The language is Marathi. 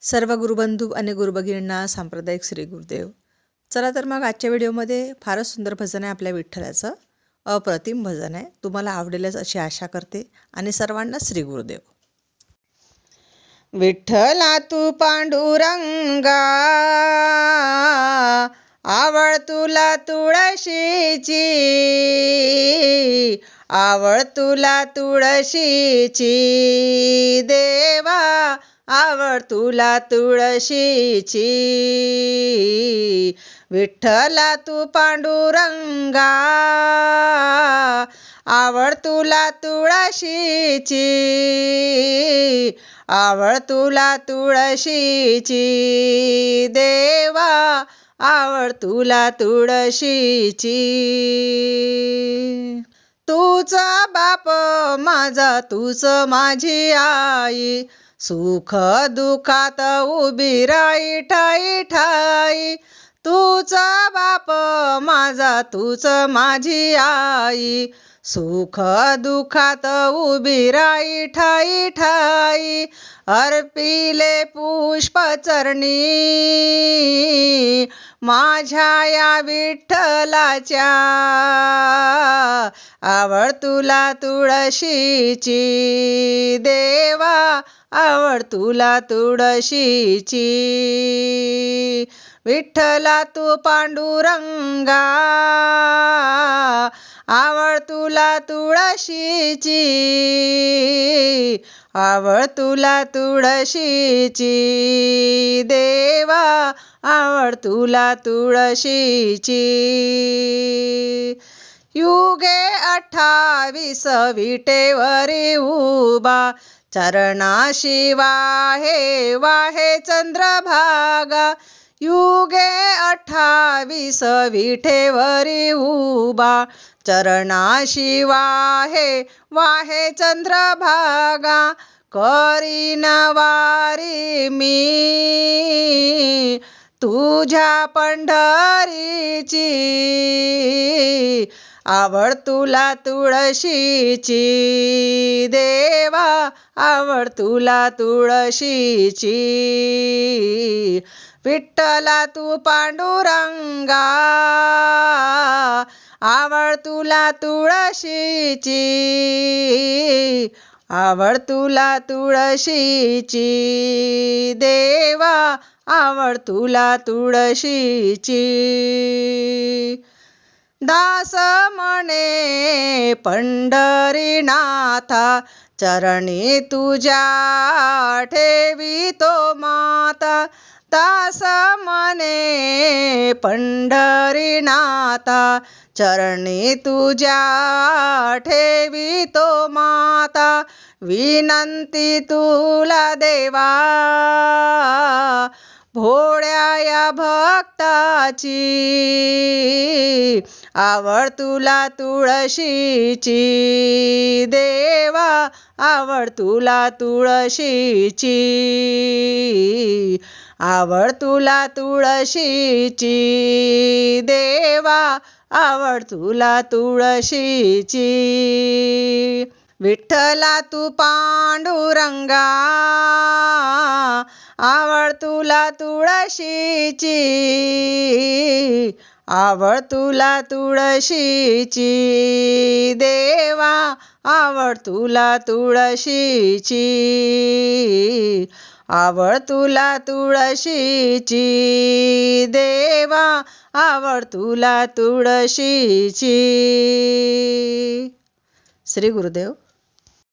सर्व गुरुबंधू आणि गुरुभगिनींना सांप्रदायिक श्री गुरुदेव. चला तर मग आजच्या व्हिडिओमध्ये फारच सुंदर भजन आहे आपल्या विठ्ठलाचं. अप्रतिम भजन आहे, तुम्हाला आवडेलच अशी आशा करते. आणि सर्वांना श्री गुरुदेव. विठ्ठला तू पांडुरंगा, आवड तुला तुळशीची, आवड तुला तुळशीची देवा, आवड तुला तुळशीची. विठ्ठला तू पांडुरंगा, आवड तुला तुळशीची, आवड तुला तुळशीची देवा, आवड तुला तुळशीची. तूचा बाप माझा, तूच माझी आई, सुख दुखात उभी राई ठाई ठाई. तूचा बाप माझा, तूच माझी आई, सुख दुखात उभी राई ठाई ठाई. अर्पिले पुष्प चरणी माझ्या या विठ्ठलाच्या, आवड तुला तुळशीची देवा, आवड तुला तुळशीची. विठ्ठला तू पांडुरंगा, आवड तुला तुळशीची, आवड तुला तुळशीची देवा, आवड तुला तुळशीची. युगे 28 विटेवरी उभा, चरणाशी वाहे वाहे चंद्रभागा. युगे 28 विटेवरी उभा, चरणाशी वाहे वाहे चंद्रभागा. करीन वारी मी तुझ्या पंढरीची, आवड तुला तुळशीची देवा, आवड तुला तुळशीची. विठ्ठला तू पांडुरंगा, आवड तुला तुळशीची, आवड तुला तुळशीची देवा, आवड तुला तुळशीची. दास म्हणे पंढरीनाथा, चरणी तुझ्या ठेवितो माता. दास म्हणे पंढरीनाथा, चरणी तुझ्या ठेवितो माता. विनंती तुला देवा, भोळ्या या भक्ताची, आवड तुला तुळशीची देवा, आवड तुला तुळशीची, आवड तुला तुळशीची देवा, आवड तुला तुळशीची. विठ्ठला तू पांडुरंगा, आवड तुला तुळशीची, आवड तुला तुळशीची देवा, आवड तुला तुळशीची, आवड तुला तुळशीची देवा, आवड तुला तुळशीची. श्री गुरुदेव.